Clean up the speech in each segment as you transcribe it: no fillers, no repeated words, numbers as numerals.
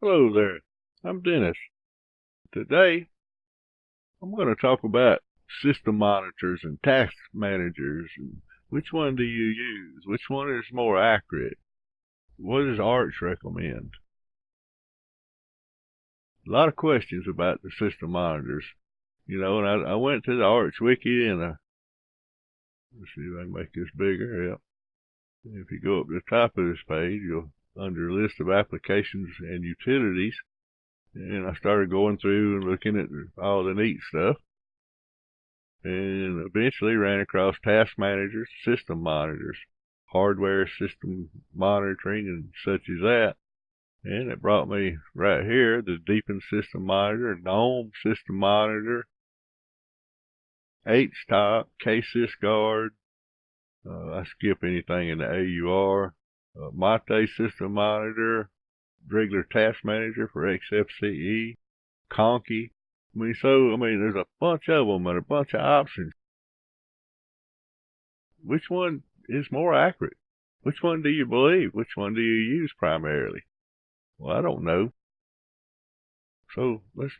Hello there, I'm Dennis. Today, I'm going to talk about system monitors and task managers and which one do you use? Which one is more accurate? What does Arch recommend? A lot of questions about the system monitors, and I went to the Arch wiki and let's see if I can make this bigger. Yep. If you go up to the top of this page, you'll under list of applications and utilities. And I started going through and looking at all the neat stuff. And eventually ran across task managers, system monitors, hardware system monitoring, and such as that. And it brought me right here the deepin-system-monitor, gnome-system-monitor, htop, ksysguard. I skip anything in the AUR. Mate system monitor, regular task manager for XFCE, Conky. There's a bunch of them and a bunch of options. Which one is more accurate? Which one do you believe? Which one do you use primarily? Well, I don't know. So we're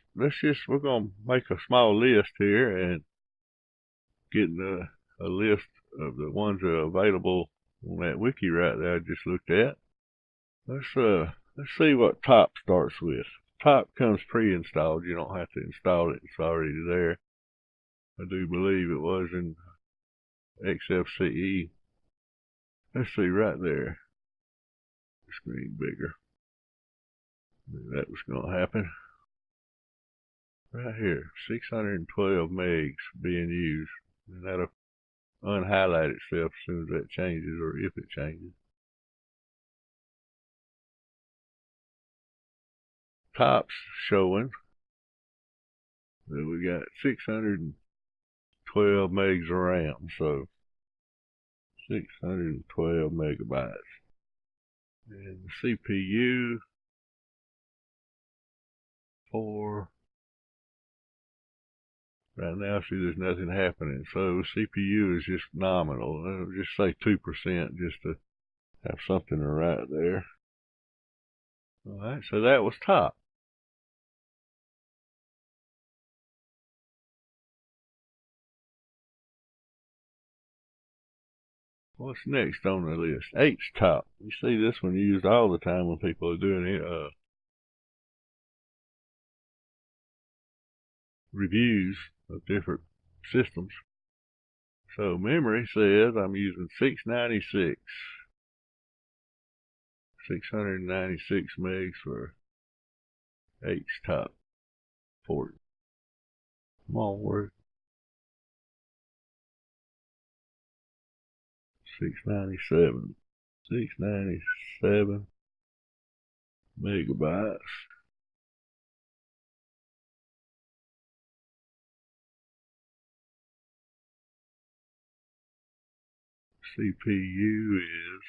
going to make a small list here and get a list of the ones that are available on that wiki right there I just looked at. Let's see what top starts with. Top comes pre-installed. You don't have to install it. It's already there. I do believe it was in XFCE. Let's see right there. The screen bigger. That was going to happen. Right here, 612 megs being used. And that'll unhighlight itself as soon as that changes, or if it changes. Top's showing that we got 612 megs of RAM, so 612 megabytes. And the CPU for right now, see, there's nothing happening. So CPU is just nominal. I'll just say 2% just to have something to write there. All right, so that was top. What's next on the list? Htop. You see this one used all the time when people are doing it, reviews of different systems. So memory says I'm using 696 megs for Htop port. Come on, work. 697 megabytes. CPU is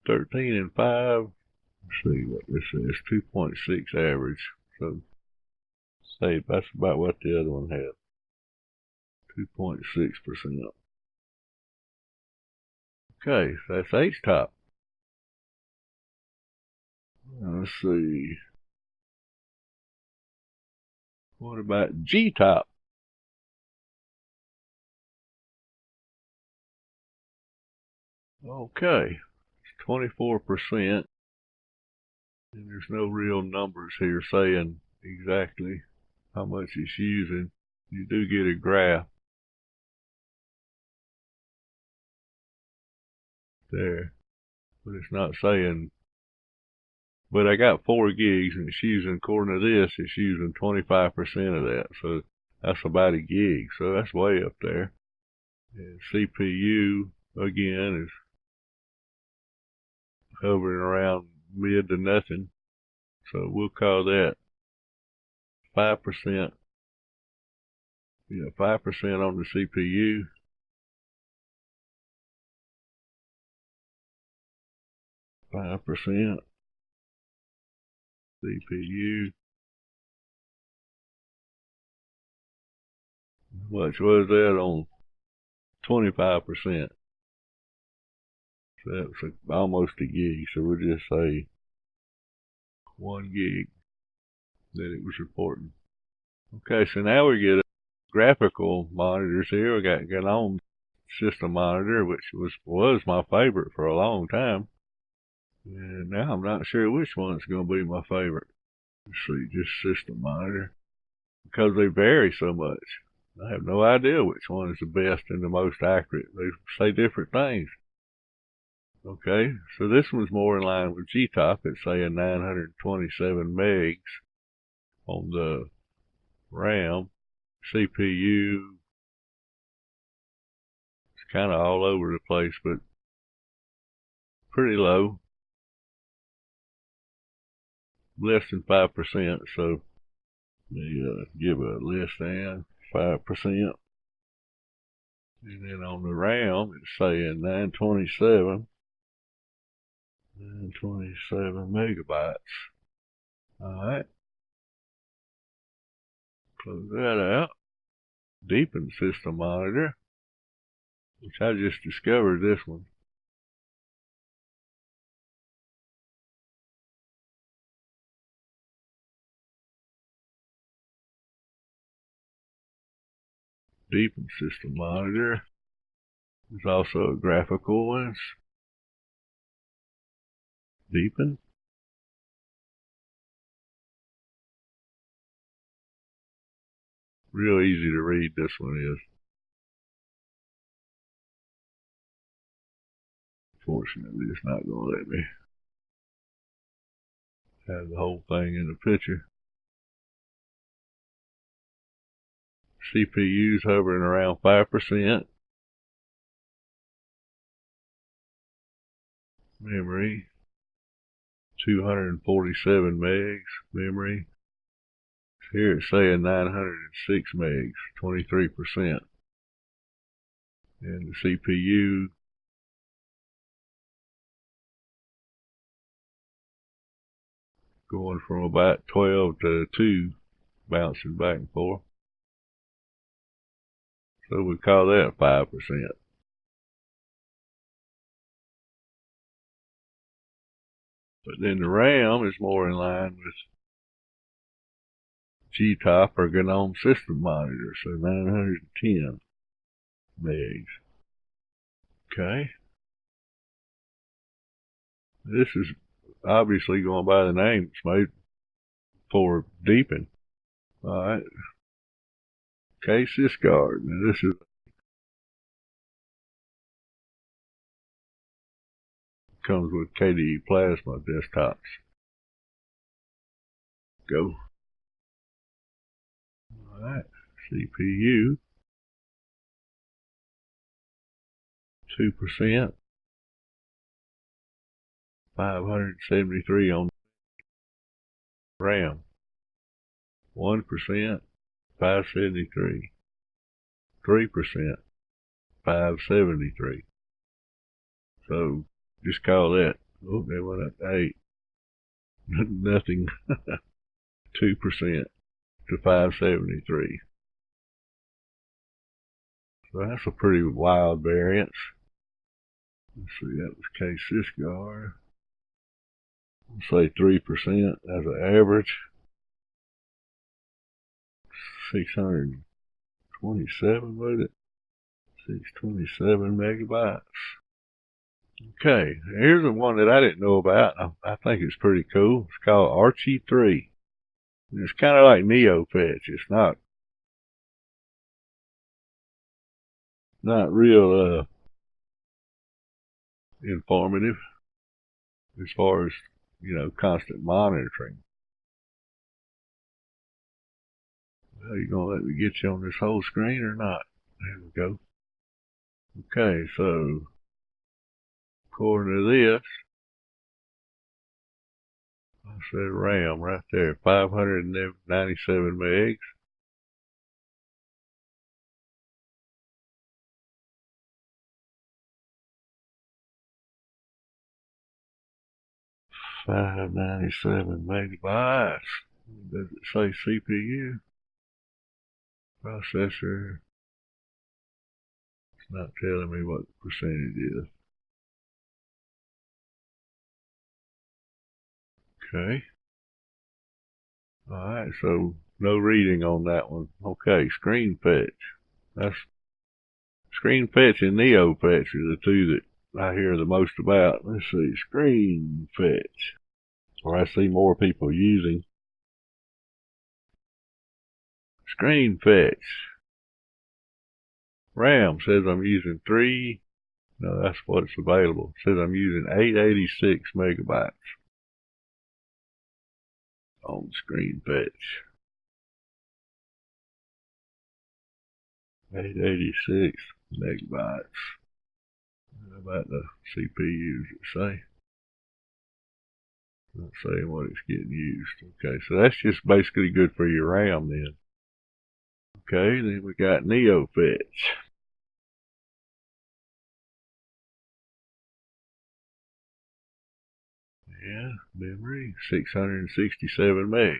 13 and 5. Let's see what this is. 2.6 average. So say that's about what the other one had. 2.6%. Okay, so that's Htop. Let's see. What about Gtop? Okay, it's 24%. And there's no real numbers here saying exactly how much it's using. You do get a graph there, but it's not saying. But I got 4 gigs, and it's using, according to this, it's using 25% of that. So that's about a gig. So that's way up there. And CPU, again, is hovering around mid to nothing. So we'll call that 5%. Yeah, 5% on the CPU. 5% CPU. How much was that on 25%? So that was almost a gig. So we'll just say 1 gig that it was reporting. Okay, so now we get graphical monitors here. We got gnome-system-monitor, which was my favorite for a long time. And now I'm not sure which one's going to be my favorite. Let's see, just system monitor. Because they vary so much. I have no idea which one is the best and the most accurate. They say different things. Okay, so this one's more in line with htop. It's saying 927 megs on the RAM. CPU, it's kind of all over the place, but pretty low. Less than 5%, so they give a less than 5%. And then on the RAM, it's saying 927 megabytes. Alright. Close that out. Deepin-system-monitor, which I just discovered this one. Deepin-system-monitor. There's also a graphical one. Deepin. Real easy to read, this one is. Fortunately, it's not going to let me have the whole thing in the picture. CPU's hovering around 5%. Memory, 247 megs memory. Here it's saying 906 megs, 23%. And the CPU, going from about 12 to 2, bouncing back and forth. So we call that 5%. But then the RAM is more in line with htop or gnome-system-monitor, so 910 megs. Okay. This is obviously going by the name it's made for deepin. Alright. Ksysguard. Now this is comes with KDE Plasma desktops. Go. Alright. CPU. 2%. 573 on RAM. 1%. 573. 3%. 573. So just call that. Oh, they went up to 8. Nothing. 2% to 573. So that's a pretty wild variance. Let's see, that was ksysguard. Let's say 3% as an average. 627 with it. 627 megabytes. Okay, here's the one that I didn't know about. I think it's pretty cool. It's called Archie 3. It's kind of like neofetch. It's not real informative as far as, constant monitoring. Well, you gonna let me get you on this whole screen or not? There we go. Okay, so according to this, I said RAM right there, 597 megs. $597 megabytes. Does it say CPU? Processor. It's not telling me what the percentage is. Okay. Alright, so no reading on that one. Okay, screenfetch. That's screenfetch and neofetch are the two that I hear the most about. Let's see, screenfetch. Or I see more people using. Screenfetch. RAM says I'm using 3. No, that's what's available. It says I'm using 886 megabytes on screenfetch. 886 megabytes. How about the CPUs it say? Not saying what it's getting used. Okay, so that's just basically good for your RAM then. Okay, then we got neofetch. Yeah, memory, 667 megs.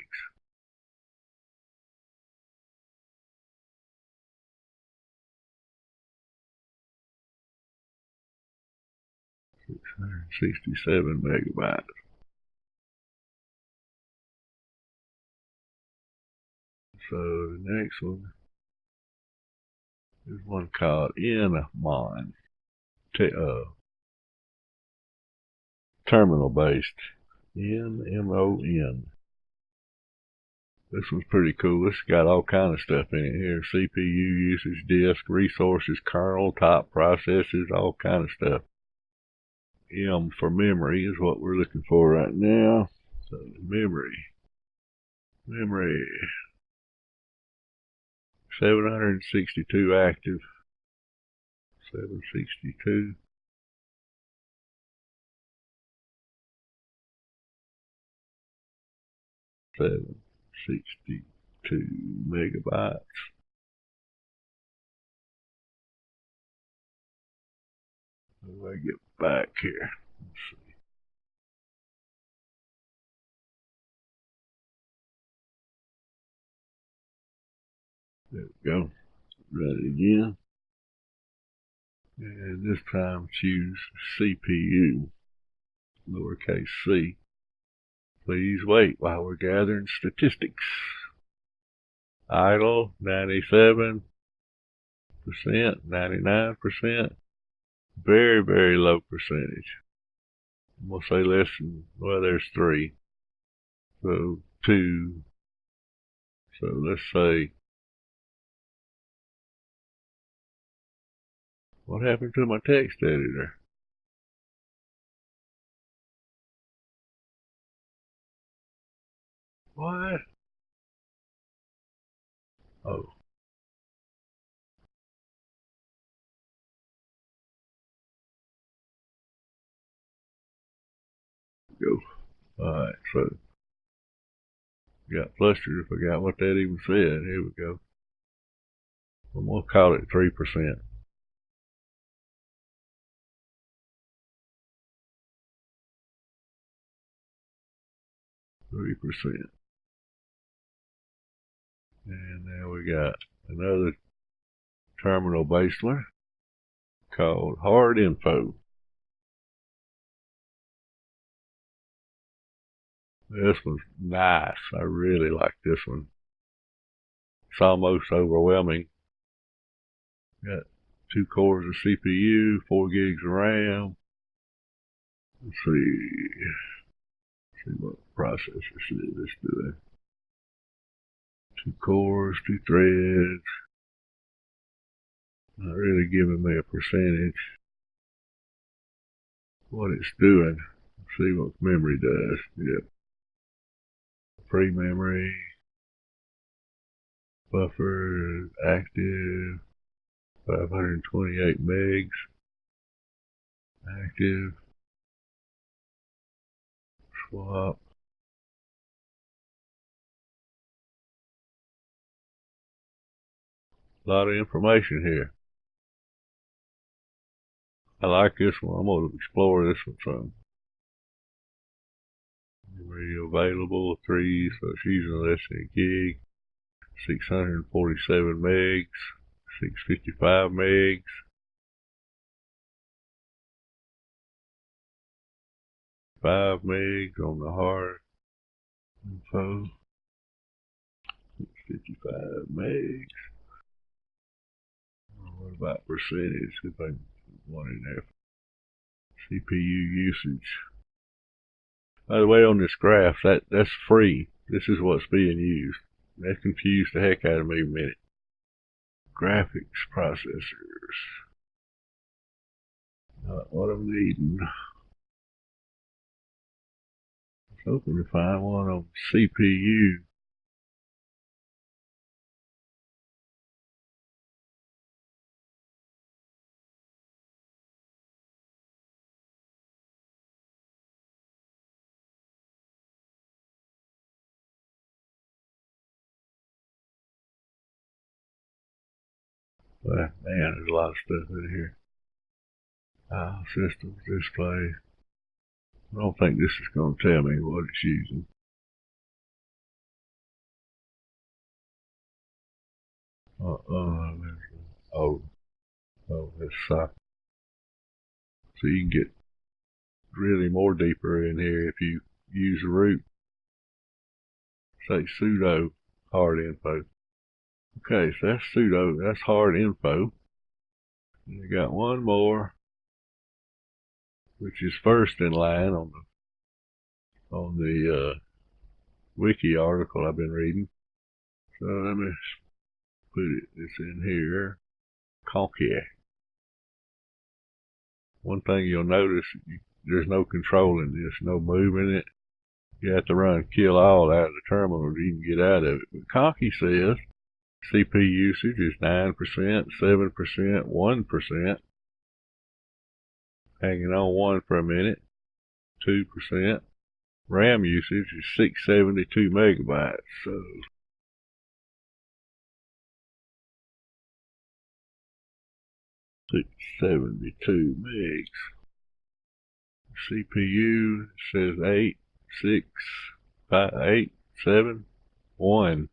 667 megabytes. So the next one is one called nmon, terminal based. nmon. This one's pretty cool. This got all kind of stuff in it here. CPU usage, disk, resources, kernel, top processes, all kind of stuff. M for memory is what we're looking for right now. So memory. 762 active. 762. 762 megabytes. How do I get back here? Let's see. There we go. Run it again. And this time choose CPU, lowercase c. Please wait while we're gathering statistics. Idle, 97%, 99%. Very, very low percentage. We'll say less than, well, there's 3. So 2. So let's say, what happened to my text editor? What? Oh. Go. Alright, so got flustered, forgot what that even said. Here we go. I'm gonna call it 3%. 3%. And now we got another terminal based one called hardinfo. This one's nice. I really like this one. It's almost overwhelming. Got 2 cores of CPU, 4 gigs of RAM. Let's see what processor is doing. 2 cores, 2 threads. Not really giving me a percentage. What it's doing. Let's see what memory does. Yep. Free memory. Buffer active. 528 megs. Active. Swap. A lot of information here. I like this one. I'm going to explore this one some. Memory available 3, so it's using less than a gig. 647 megs. 655 megs. 5 megs on the hard. info 55 megs. What about percentage? If I want in there, CPU usage. By the way, on this graph, that's free. This is what's being used. That confused the heck out of me a minute. Graphics processors. Not what I'm needing. I was hoping to find one on CPU. But man, there's a lot of stuff in here. Systems, display. I don't think this is going to tell me what it's using. Oh, that's socket. So you can get really more deeper in here if you use root. Say sudo hardinfo. Okay, so that's sudo, that's hardinfo. You got one more, which is first in line on the wiki article I've been reading. So let me put this in here. Conky. One thing you'll notice, there's no controlling this, no moving it. You have to run kill all out of the terminal to even get out of it. But Conky says CPU usage is 9%, 7%, 1%. Hanging on 1 for a minute, 2%. RAM usage is 672 megabytes. So 672 megs. CPU says 8, 6, 5, 8, 7, 1.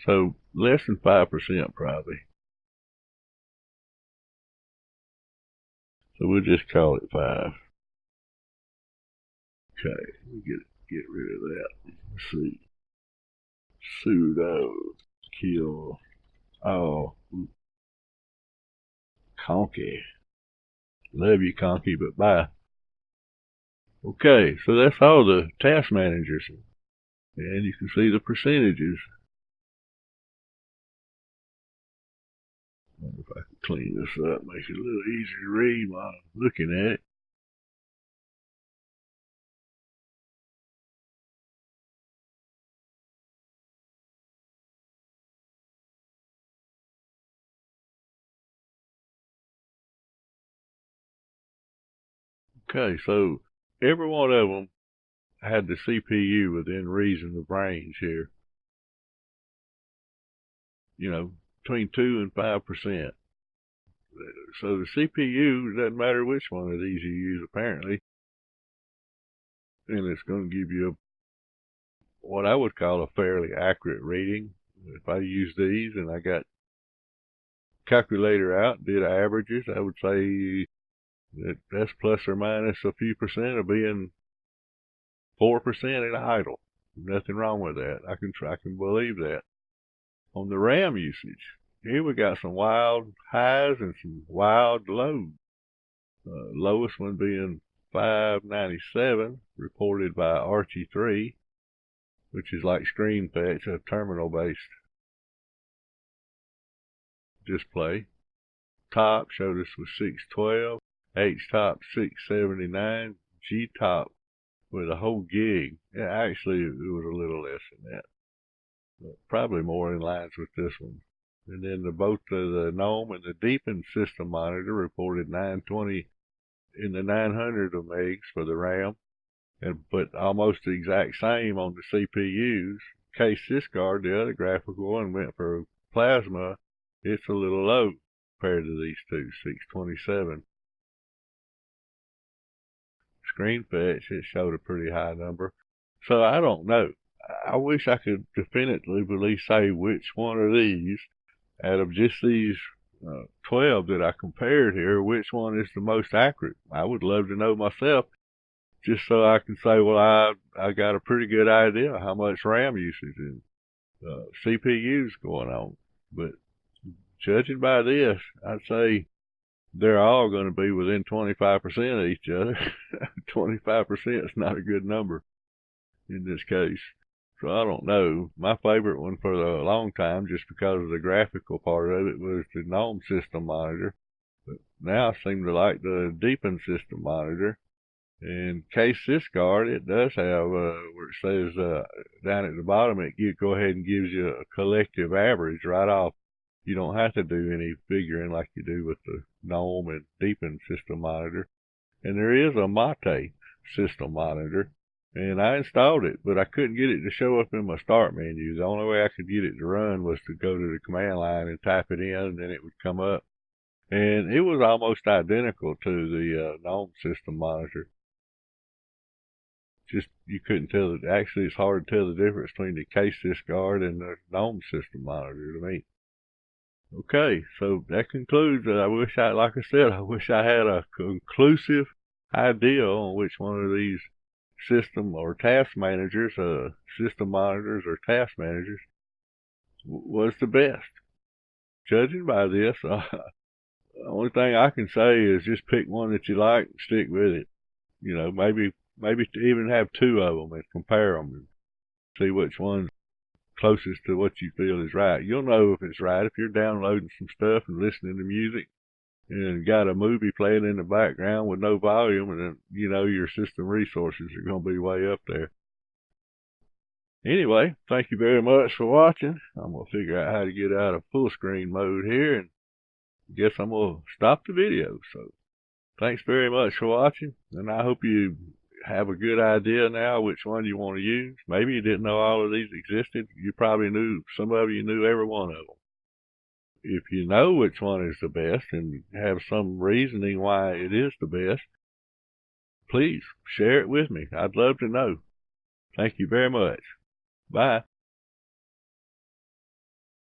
So less than 5% probably. So we'll just call it 5. Okay, we get rid of that. Let's see. Sudo kill all. Conky. Love you, Conky, but bye. Okay, so that's all the task managers. And you can see the percentages. I wonder if I can clean this up, make it a little easier to read while I'm looking at it. Okay, so every one of them had the CPU within reason of range here. You know, between 2 and 5%. So the CPU, doesn't matter which one of these you use apparently, and it's going to give you what I would call a fairly accurate reading. If I use these and I got calculator out, did averages, I would say that's plus or minus a few percent of being 4% at idle. Nothing wrong with that. I can believe that. On the RAM usage, here we got some wild highs and some wild lows. Lowest one being 597, reported by Archie3, which is like screenfetch, a terminal-based display. Top showed us was 612, htop 679, gtop with a whole gig. Yeah, actually, it was a little less than that, but probably more in lines with this one. And then both the GNOME and the deepin-system-monitor reported 920 in the 900 of megs for the RAM, but almost the exact same on the CPUs. ksysguard, the other graphical one, went for plasma. It's a little low compared to these two, 627. Screenfetch, it showed a pretty high number. So I don't know. I wish I could definitively say which one of these, out of just these 12 that I compared here, which one is the most accurate. I would love to know myself. just so I can say, well, I got a pretty good idea how much RAM usage and CPU's going on. But judging by this, I'd say they're all going to be within 25% of each other. 25% is not a good number in this case. So I don't know. My favorite one for a long time, just because of the graphical part of it, was the gnome-system-monitor. But now I seem to like the deepin-system-monitor. And ksysguard, it does have, where it says down at the bottom, it go ahead and gives you a collective average right off. You don't have to do any figuring like you do with the GNOME and deepin-system-monitor. And there is a Mate system monitor, and I installed it, but I couldn't get it to show up in my start menu. The only way I could get it to run was to go to the command line and type it in, and then it would come up. And it was almost identical to the GNOME system monitor. Just, you couldn't tell it. Actually, it's hard to tell the difference between the ksysguard and the GNOME system monitor to me. Okay, so that concludes. I wish I had a conclusive idea on which one of these system or task managers, system monitors or task managers, was the best. Judging by this, the only thing I can say is just pick one that you like and stick with it. You know, maybe even have two of them and compare them and see which one's closest to what you feel is right. You'll know if it's right if you're downloading some stuff and listening to music and got a movie playing in the background with no volume, and then you know your system resources are going to be way up there. Anyway, thank you very much for watching. I'm going to figure out how to get out of full screen mode here, and I guess I'm going to stop the video. So thanks very much for watching, and I hope you have a good idea now which one you want to use. Maybe you didn't know all of these existed. You probably knew, some of you knew every one of them. If you know which one is the best and have some reasoning why it is the best, please share it with me. I'd love to know. Thank you very much. Bye.